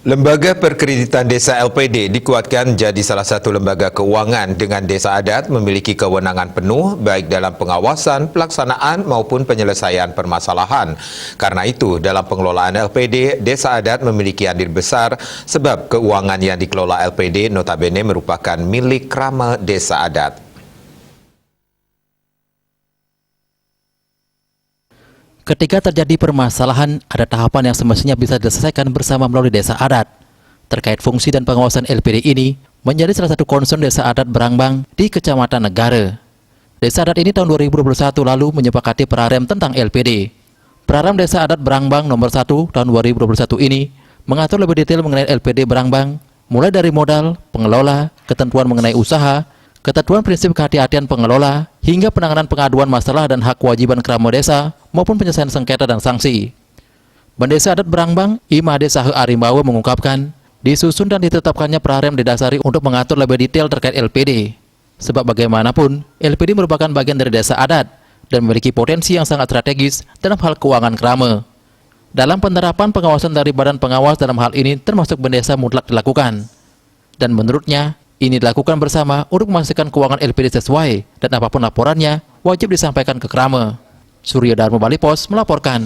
Lembaga Perkreditan Desa LPD dikuatkan jadi salah satu lembaga keuangan dengan desa adat memiliki kewenangan penuh baik dalam pengawasan, pelaksanaan maupun penyelesaian permasalahan. Karena itu, dalam pengelolaan LPD, desa adat memiliki andil besar sebab keuangan yang dikelola LPD notabene merupakan milik krama desa adat. Ketika terjadi permasalahan, ada tahapan yang semestinya bisa diselesaikan bersama melalui desa adat. Terkait fungsi dan pengawasan LPD ini, menjadi salah satu concern desa adat Berangbang di Kecamatan Negara. Desa adat ini tahun 2021 lalu menyepakati perarem tentang LPD. Perarem Desa Adat Berangbang nomor 1 tahun 2021 ini mengatur lebih detail mengenai LPD Berangbang, mulai dari modal, pengelola, ketentuan mengenai usaha, ketentuan prinsip kehati-hatian pengelola, hingga penanganan pengaduan masalah dan hak kewajiban krama desa maupun penyelesaian sengketa dan sanksi. Bandesa Adat Berangbang, Imade Sahe Arimbawa mengungkapkan, disusun dan ditetapkannya perarem didasari untuk mengatur lebih detail terkait LPD. Sebab bagaimanapun, LPD merupakan bagian dari desa adat dan memiliki potensi yang sangat strategis dalam hal keuangan krama. Dalam penerapan pengawasan dari badan pengawas dalam hal ini termasuk bendesa mutlak dilakukan. Dan menurutnya, ini dilakukan bersama untuk memastikan keuangan LPD sesuai dan apapun laporannya wajib disampaikan ke krama. Surya Dharma Bali Pos melaporkan.